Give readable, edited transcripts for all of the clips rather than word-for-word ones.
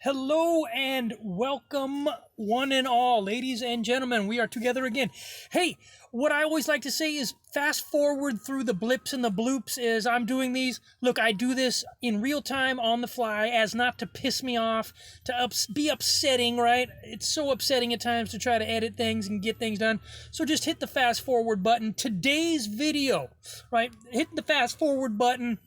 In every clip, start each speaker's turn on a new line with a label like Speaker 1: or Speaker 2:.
Speaker 1: Hello and welcome, one and all, ladies and gentlemen. We are together again. Hey, what I always like to say is fast forward through the blips and the bloops as I'm doing these. Look, I do this in real time on the fly as not to piss me off, to be upsetting, right? It's so upsetting at times to try to edit things and get things done. So just hit the fast forward button. Today's video, right? Hit the fast forward button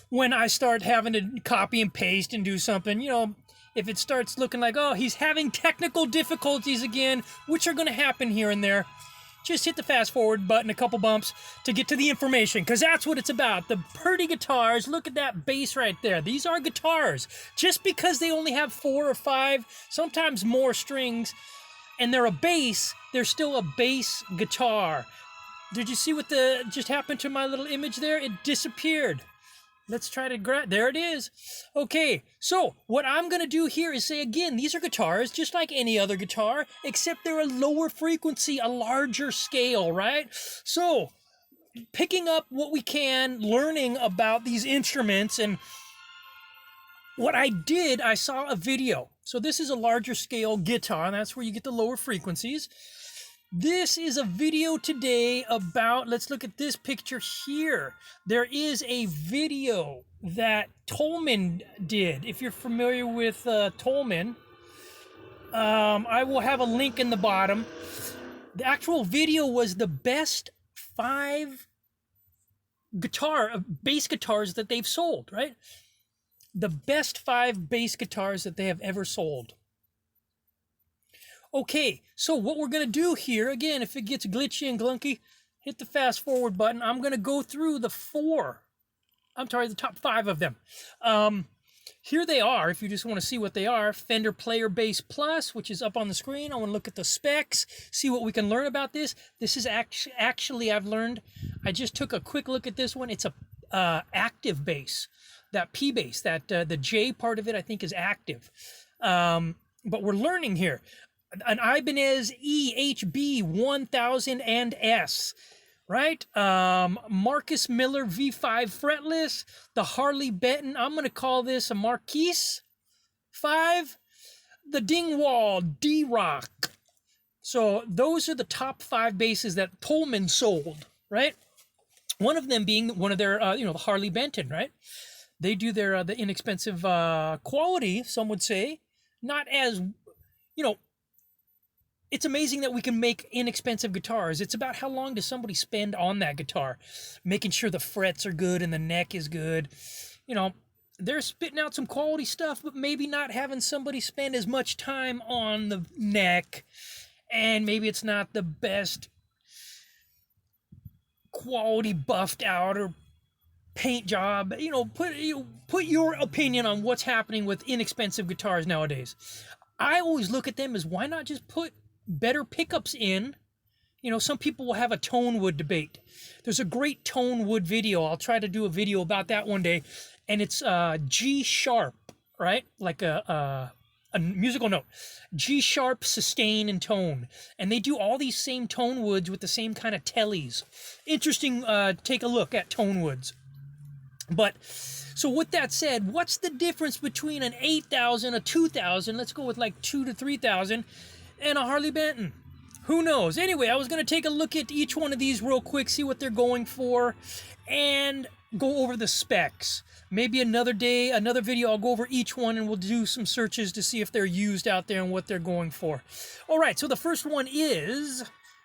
Speaker 1: when I start having to copy and paste and do something, if it starts looking like, oh, he's having technical difficulties again, which are going to happen here and there, just hit the fast forward button, a couple bumps to get to the information, because that's what it's about. The pretty guitars, look at that bass right there. These are guitars. Just because they only have 4 or 5, sometimes more strings, and they're a bass, they're still a bass guitar. Did you see what just happened to my little image there? It disappeared. Let's try to grab, there it is. Okay, so what I'm gonna do here is say again, these are guitars just like any other guitar, except they're a lower frequency, a larger scale, right? So, picking up what we can, learning about these instruments, and what I did, I saw a video. So this is a larger scale guitar, and that's where you get the lower frequencies. This is a video today about, let's look at this picture here. There is a video that thomann did. If you're familiar with thomann, I will have a link in the bottom. The actual video was the best 5 bass guitars that they've sold, right? The best 5 bass guitars that they have ever sold. Okay, so what we're going to do here, again, if it gets glitchy and glunky, hit the fast forward button. I'm going to go through the top 5 of them. Here they are, if you just want to see what they are. Fender Player Bass Plus, which is up on the screen. I want to look at the specs, see what we can learn about this. This is actually, I've learned, I just took a quick look at this one. It's a active bass, that P bass, that the J part of it I think is active. But we're learning here. An Ibanez EHB 1000 and S, right? Marcus Miller V5 fretless, the Harley Benton, I'm going to call this a Marquise 5, the Dingwall D-Rock. So those are the top 5 basses that thomann sold, right? One of them being one of their, the Harley Benton, right? They do their the inexpensive quality, some would say, not as, it's amazing that we can make inexpensive guitars. It's about how long does somebody spend on that guitar, making sure the frets are good and the neck is good. They're spitting out some quality stuff, but maybe not having somebody spend as much time on the neck, and maybe it's not the best quality buffed out or paint job. Put your opinion on what's happening with inexpensive guitars nowadays. I always look at them as, why not just put better pickups in? Some people will have a tone wood debate. There's a great tone wood video. I'll try to do a video about that one day. And it's G sharp, right? Like a musical note. G sharp, sustain, and tone. And they do all these same tone woods with the same kind of tellies. Interesting, take a look at tone woods. But, so with that said, what's the difference between an 8,000, a 2,000, let's go with like 2 to 3,000, and a Harley Benton? Who knows? Anyway, I was going to take a look at each one of these real quick, see what they're going for, and go over the specs. Maybe another day, another video, I'll go over each one and we'll do some searches to see if they're used out there and what they're going for. All right, so the first one is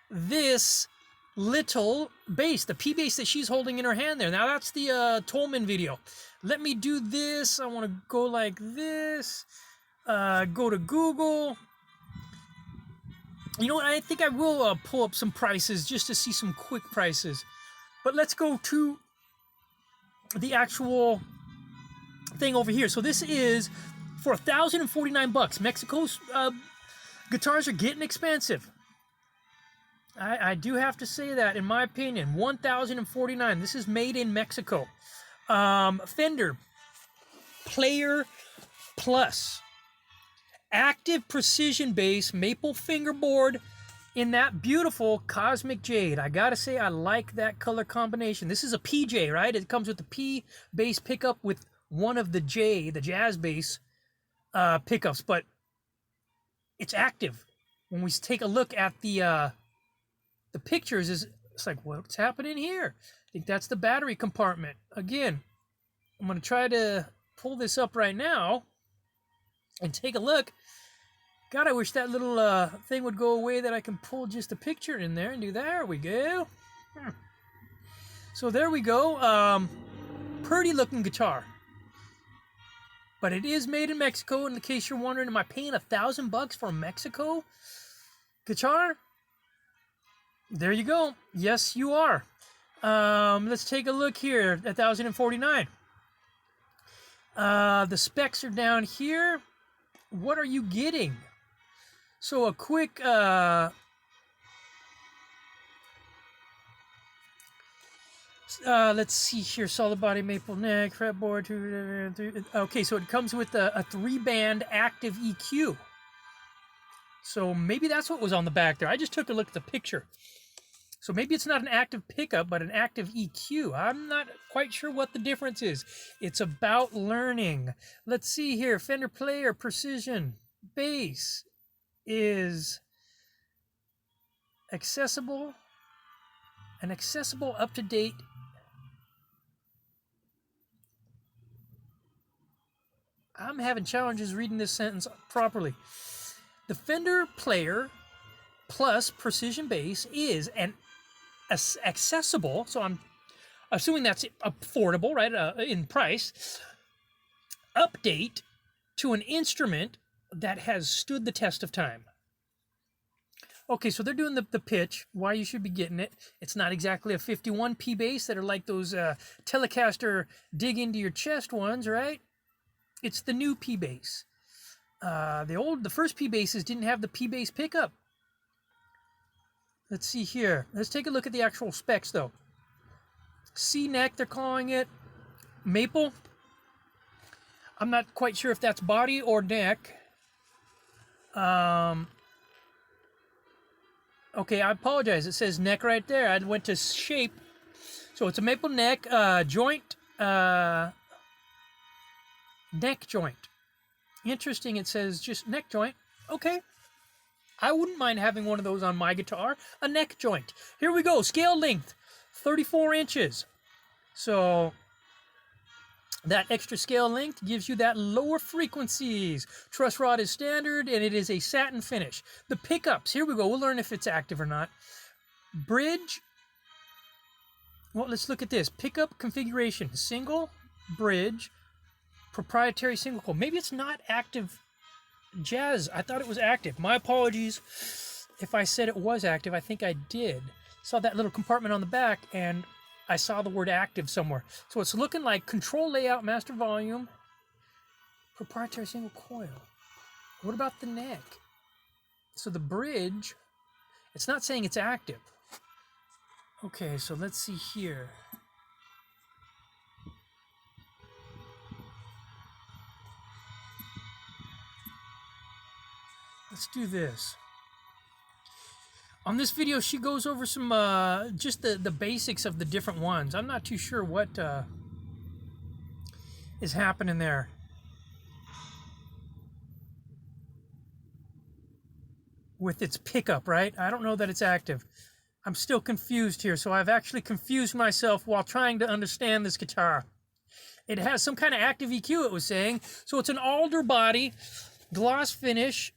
Speaker 1: this little bass, the P bass that she's holding in her hand there. Now that's the thomann video. Let me do this. I want to go like this. Go to Google. You know what? I think I will pull up some prices just to see some quick prices. But let's go to the actual thing over here. So this is for $1,049. Mexico's guitars are getting expensive. I do have to say that, in my opinion. $1,049. This is made in Mexico. Fender Player Plus. Active precision bass, maple fingerboard in that beautiful cosmic jade. I gotta say, I like that color combination. This is a PJ, right? It comes with the P bass pickup with one of the J, the jazz bass pickups, but it's active. When we take a look at the pictures, it's like, what's happening here? I think that's the battery compartment. Again, I'm going to try to pull this up right now and take a look. God, I wish that little thing would go away, that I can pull just a picture in there and do that. There we go. So there we go. Pretty looking guitar. But it is made in Mexico. In case you're wondering, am I paying $1,000 for a Mexico guitar? There you go. Yes, you are. Let's take a look here. 1,049. The specs are down here. What are you getting? So a quick let's see here. Solid body maple neck, fretboard. Okay, so it comes with a 3-band active EQ. So maybe that's what was on the back there. I just took a look at the picture. So maybe it's not an active pickup, but an active EQ. I'm not quite sure what the difference is. It's about learning. Let's see here. Fender Player Precision Bass is accessible. An accessible, up-to-date I'm having challenges reading this sentence properly. The Fender Player Plus Precision Bass is an accessible, so I'm assuming that's affordable, right, in price, update to an instrument that has stood the test of time. Okay, so they're doing the pitch, why you should be getting it. It's not exactly a 51 P bass that are like those Telecaster dig into your chest ones, right? It's the new P bass. The first P basses didn't have the P bass pickup. Let's see here. Let's take a look at the actual specs though. C neck, they're calling it. Maple. I'm not quite sure if that's body or neck. Okay, I apologize. It says neck right there. I went to shape. So it's a maple neck joint, neck joint. Interesting, it says just neck joint. Okay. I wouldn't mind having one of those on my guitar. A neck joint. Here we go. Scale length, 34 inches. So that extra scale length gives you that lower frequencies. Truss rod is standard, and it is a satin finish. The pickups, here we go. We'll learn if it's active or not. Bridge. Well, let's look at this. Pickup configuration. Single, bridge, proprietary single coil. Maybe it's not active. Jazz, I thought it was active. My apologies if I said it was active. I think I did. Saw that little compartment on the back, and I saw the word active somewhere. So it's looking like control layout, master volume, proprietary single coil. What about the neck? So the bridge, it's not saying it's active. Okay, so let's see here. Let's do this. On this video, she goes over some, just the basics of the different ones. I'm not too sure what is happening there. With its pickup, right? I don't know that it's active. I'm still confused here, so I've actually confused myself while trying to understand this guitar. It has some kind of active EQ, it was saying. So it's an alder body, gloss finish,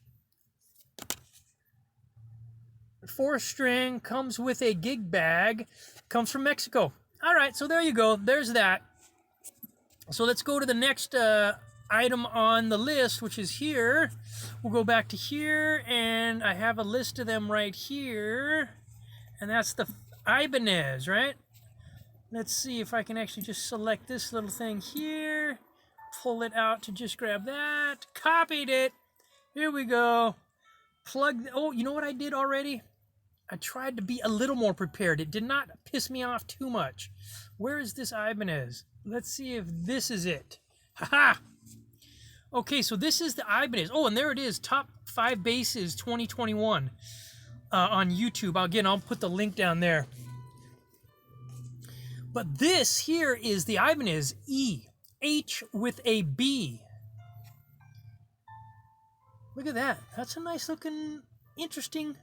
Speaker 1: 4-string, comes with a gig bag, comes from Mexico. All right, so there you go. There's that. So let's go to the next item on the list, which is here. We'll go back to here, and I have a list of them right here. And that's the Ibanez, right? Let's see if I can actually just select this little thing here. Pull it out to just grab that. Copied it. Here we go. Plug. Oh, you know what I did already? I tried to be a little more prepared. It did not piss me off too much. Where is this Ibanez? Let's see if this is it. Haha! Okay, so this is the Ibanez. Oh, and there it is. Top 5 basses 2021 on YouTube. Again, I'll put the link down there. But this here is the Ibanez E. H with a B. Look at that. That's a nice looking, interesting.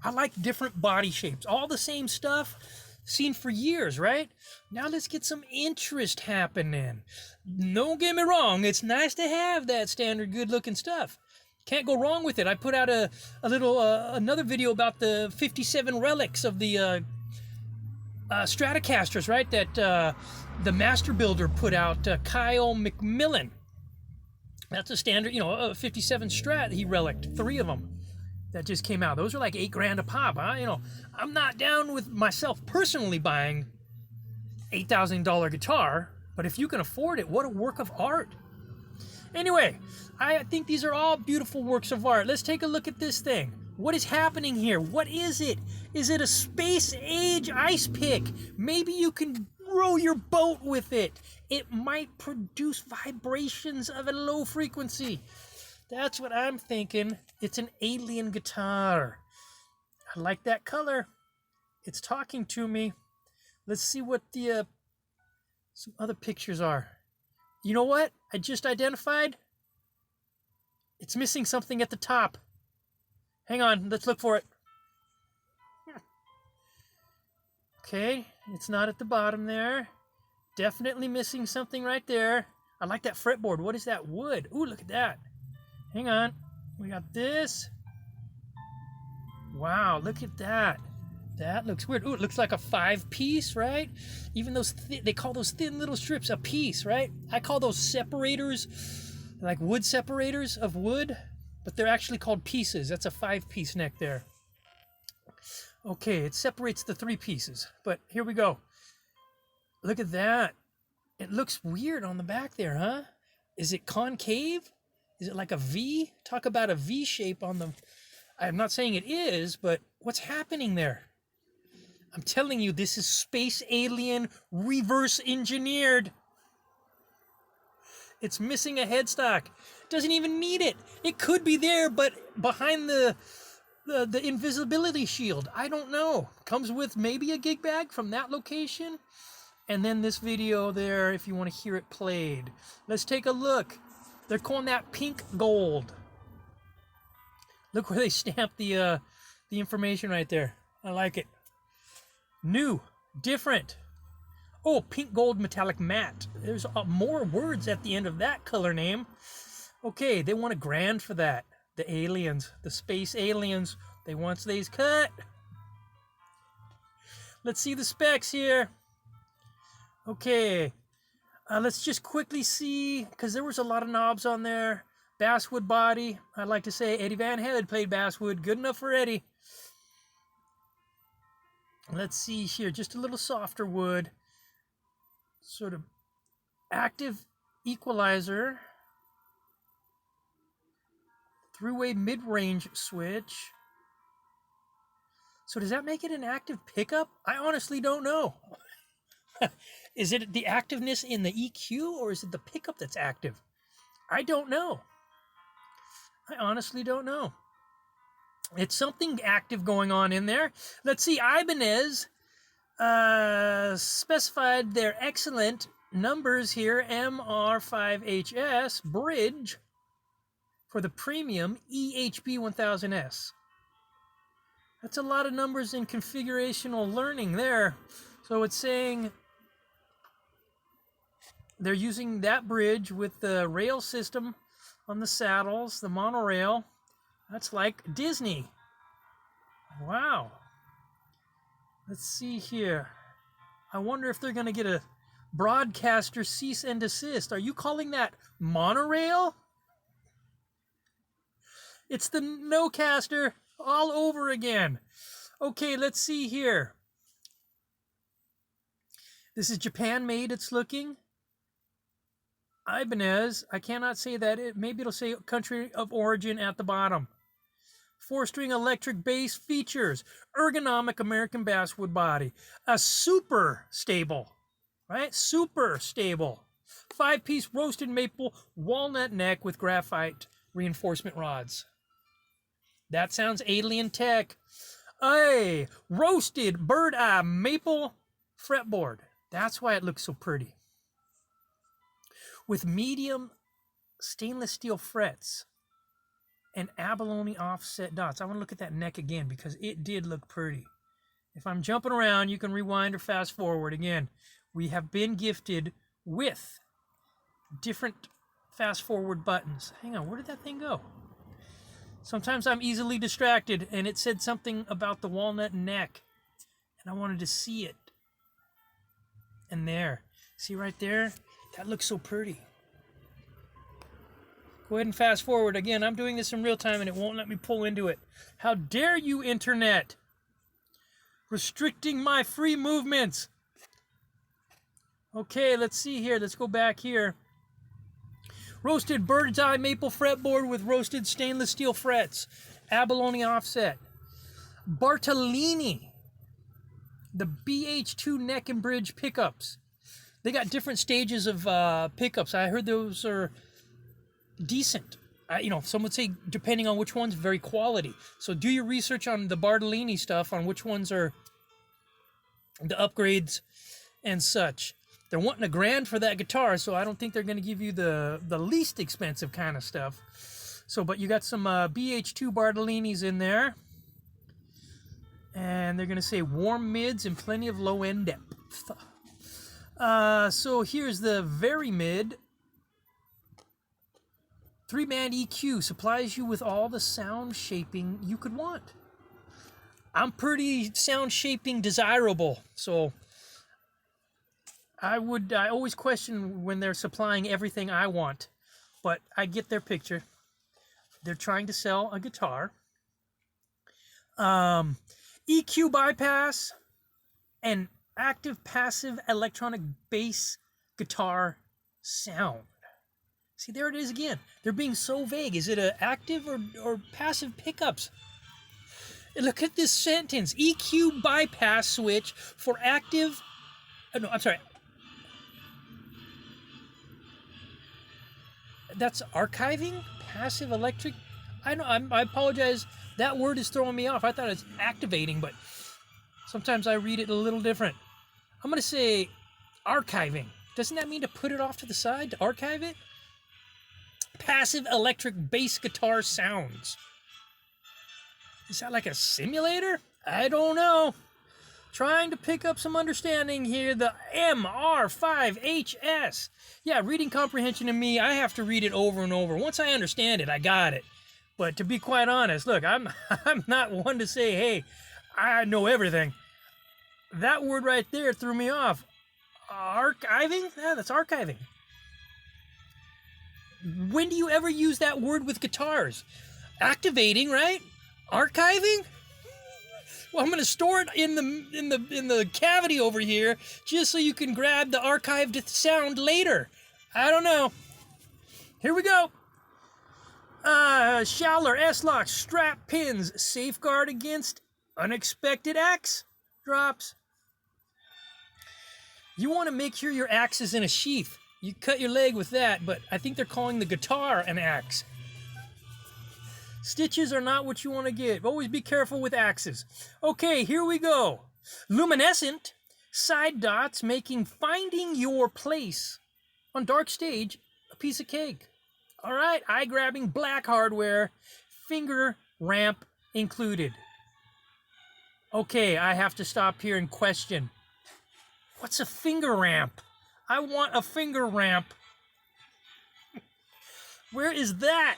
Speaker 1: I like different body shapes. All the same stuff seen for years, right? Now let's get some interest happening. Don't get me wrong. It's nice to have that standard good looking stuff. Can't go wrong with it. I put out a little, another video about the 57 relics of the Stratocasters, right? That the master builder put out, Kyle McMillan. That's a standard, you know, a 57 Strat he relicked, 3 of them that just came out. Those are like $8,000 a pop. You know, I'm not down with myself personally buying $8,000 guitar, but if you can afford it, what a work of art. Anyway, I think these are all beautiful works of art. Let's take a look at this thing. What is happening here? What is it? Is it a space age ice pick? Maybe you can row your boat with it. It might produce vibrations of a low frequency. That's what I'm thinking. It's an alien guitar. I like that color. It's talking to me. Let's see what the some other pictures are. You know what? I just identified. It's missing something at the top. Hang on, let's look for it. Okay, it's not at the bottom there. Definitely missing something right there. I like that fretboard. What is that? Wood. Ooh, look at that. Hang on. We got this. Wow, look at that. That looks weird. Ooh, it looks like a 5-piece, right? Even those, they call those thin little strips a piece, right? I call those separators, like wood separators of wood, but they're actually called pieces. That's a 5-piece neck there. Okay, it separates the 3 pieces, but here we go. Look at that. It looks weird on the back there, huh? Is it concave? Is it like a V? Talk about a V shape on the... I'm not saying it is, but what's happening there? I'm telling you, this is space alien reverse engineered. It's missing a headstock. Doesn't even need it. It could be there, but behind the invisibility shield. I don't know. Comes with maybe a gig bag from that location. And then this video there, if you want to hear it played. Let's take a look. They're calling that pink gold. Look where they stamped the information right there. I like it. New, different. Oh, pink gold metallic matte. There's more words at the end of that color name. Okay, they want $1,000 for that. The aliens, the space aliens, they want these cut. Let's see the specs here. Okay, let's just quickly see, because there was a lot of knobs on there. Basswood body. I'd like to say Eddie Van Halen played basswood. Good enough for Eddie. Let's see here, just a little softer wood. Sort of active equalizer. Three-way mid-range switch. So does that make it an active pickup? I honestly don't know. Is it the activeness in the EQ, or is it the pickup that's active? I don't know. I honestly don't know. It's something active going on in there. Let's see, Ibanez specified their excellent numbers here, MR5HS bridge for the premium EHB1000S. That's a lot of numbers in configurational learning there. So it's saying they're using that bridge with the rail system on the saddles, the monorail. That's like Disney. Wow. Let's see here. I wonder if they're going to get a broadcaster cease and desist. Are you calling that monorail? It's the no-caster all over again. Okay, let's see here. This is Japan made, it's looking. Ibanez, I cannot say that. Maybe it'll say country of origin at the bottom. 4-string electric bass features. Ergonomic American basswood body. A super stable, right? Super stable. 5-piece roasted maple walnut neck with graphite reinforcement rods. That sounds alien tech. A roasted bird eye maple fretboard. That's why it looks so pretty. With medium stainless steel frets and abalone offset dots. I want to look at that neck again because it did look pretty. If I'm jumping around, you can rewind or fast forward. Again, we have been gifted with different fast forward buttons. Hang on, where did that thing go? Sometimes I'm easily distracted, and it said something about the walnut neck, and I wanted to see it. And there, see right there? That looks so pretty. Go ahead and fast forward. Again, I'm doing this in real time, and it won't let me pull into it. How dare you, Internet? Restricting my free movements. Okay, let's see here. Let's go back here. Roasted bird's eye maple fretboard with roasted stainless steel frets. Abalone offset. Bartolini. The BH2 neck and bridge pickups. They got different stages of pickups. I heard those are decent. Some would say, depending on which one's, very quality. So do your research on the Bartolini stuff, on which ones are the upgrades and such. They're wanting $1,000 for that guitar, so I don't think they're going to give you the least expensive kind of stuff. So, but you got some BH2 Bartolinis in there. And they're going to say warm mids and plenty of low end depth. So here's the very mid. 3-band EQ supplies you with all the sound shaping you could want. I'm pretty sound shaping desirable, so I always question when they're supplying everything I want, but I get their picture. They're trying to sell a guitar. EQ bypass and active passive electronic bass guitar sound. See, there it is again. They're being so vague. Is it an active or passive pickups? And look at this sentence. EQ bypass switch for active... no, I'm sorry. That's archiving? Passive electric? I know. I apologize. That word is throwing me off. I thought it was activating, but sometimes I read it a little different. I'm going to say archiving. Doesn't that mean to put it off to the side, to archive it? Passive electric bass guitar sounds. Is that like a simulator? I don't know. Trying to pick up some understanding here. The MR5HS. Yeah, reading comprehension to me, I have to read it over and over. Once I understand it, I got it. But to be quite honest, look, I'm not one to say, hey, I know everything. That word right there threw me off. Archiving? Yeah, that's archiving. When do you ever use that word with guitars? Activating, right? Archiving? Well, I'm going to store it in the cavity over here just so you can grab the archived sound later. I don't know. Here we go. Schaller S-Lock strap pins safeguard against unexpected axe drops. You want to make sure your axe is in a sheath. You cut your leg with that, but I think they're calling the guitar an axe. Stitches are not what you want to get. Always be careful with axes. Okay, here we go. Luminescent side dots making finding your place on dark stage a piece of cake. All right, eye-grabbing black hardware, finger ramp included. Okay, I have to stop here and question. What's a finger ramp? I want a finger ramp. Where is that?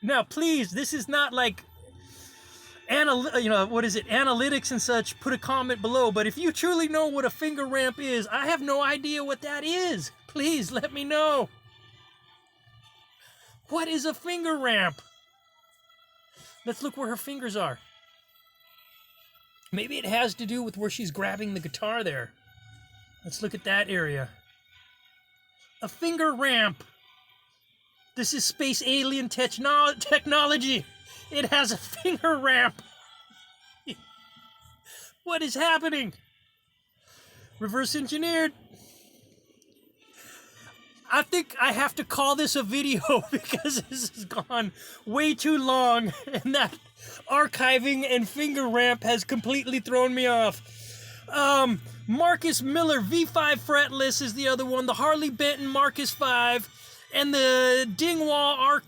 Speaker 1: Now, please, this is not like, analytics and such. Put a comment below. But if you truly know what a finger ramp is, I have no idea what that is. Please let me know. What is a finger ramp? Let's look where her fingers are. Maybe it has to do with where she's grabbing the guitar there. Let's look at that area. A finger ramp. This is space alien technology. It has a finger ramp. What is happening? Reverse engineered. I think I have to call this a video because this has gone way too long and that archiving and finger ramp has completely thrown me off. Marcus Miller V5 fretless is the other one. The Harley Benton Marcus 5 and the Dingwall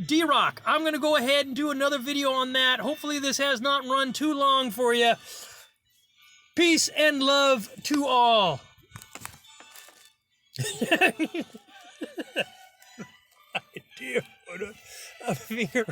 Speaker 1: D-Rock, I'm going to go ahead and do another video on that. Hopefully this has not run too long for you. Peace and love to all. Dear, what a finger.